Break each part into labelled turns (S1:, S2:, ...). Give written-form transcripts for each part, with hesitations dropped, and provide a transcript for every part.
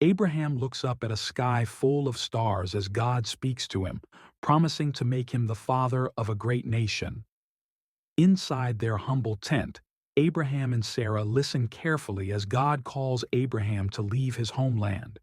S1: Abraham looks up at a sky full of stars as God speaks to him, promising to make him the father of a great nation. Inside their humble tent, Abraham and Sarah listen carefully as God calls Abraham to leave his homeland.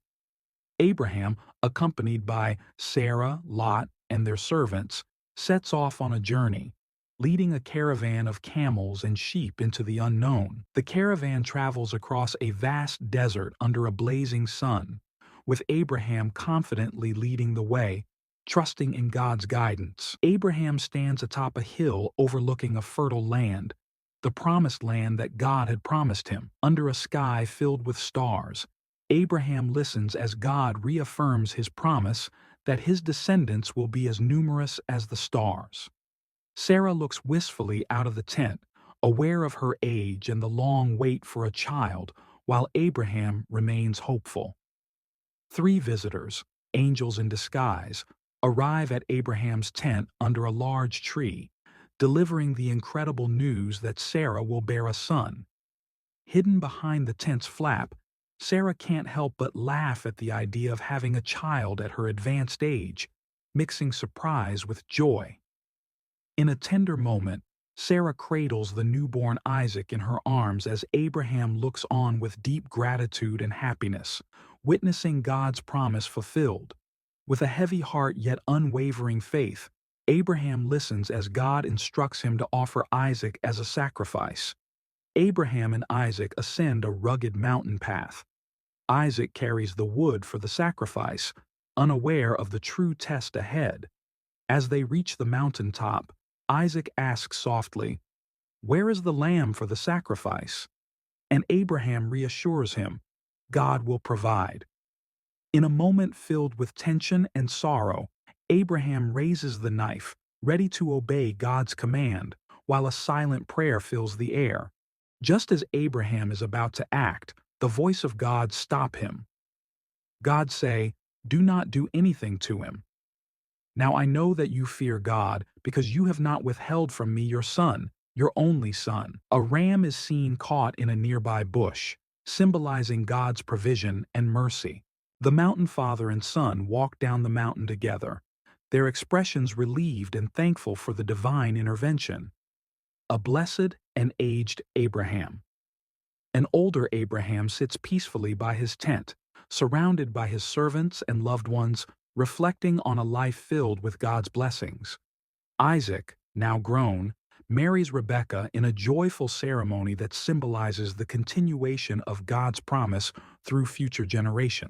S1: Abraham, accompanied by Sarah, Lot, and their servants, sets off on a journey, leading a caravan of camels and sheep into the unknown. The caravan travels across a vast desert under a blazing sun, with Abraham confidently leading the way, trusting in God's guidance. Abraham stands atop a hill overlooking a fertile land, the promised land that God had promised him, under a sky filled with stars. Abraham listens as God reaffirms his promise that his descendants will be as numerous as the stars. Sarah looks wistfully out of the tent, aware of her age and the long wait for a child, while Abraham remains hopeful. Three visitors, angels in disguise, arrive at Abraham's tent under a large tree, delivering the incredible news that Sarah will bear a son. Hidden behind the tent's flap, Sarah can't help but laugh at the idea of having a child at her advanced age, mixing surprise with joy. In a tender moment, Sarah cradles the newborn Isaac in her arms as Abraham looks on with deep gratitude and happiness, witnessing God's promise fulfilled. With a heavy heart yet unwavering faith, Abraham listens as God instructs him to offer Isaac as a sacrifice. Abraham and Isaac ascend a rugged mountain path. Isaac carries the wood for the sacrifice, unaware of the true test ahead. As they reach the mountaintop, Isaac asks softly, "Where is the lamb for the sacrifice?" And Abraham reassures him, God will provide. In a moment filled with tension and sorrow, Abraham raises the knife, ready to obey God's command, while a silent prayer fills the air. Just as Abraham is about to act, the voice of God stops him. God say, "Do not do anything to him. Now I know that you fear God, because you have not withheld from me your son, your only son." A ram is seen caught in a nearby bush, symbolizing God's provision and mercy. The mountain father and son walk down the mountain together, their expressions relieved and thankful for the divine intervention. A blessed and aged Abraham. An older Abraham sits peacefully by his tent, surrounded by his servants and loved ones, reflecting on a life filled with God's blessings. Isaac, now grown, marries Rebekah in a joyful ceremony that symbolizes the continuation of God's promise through future generations.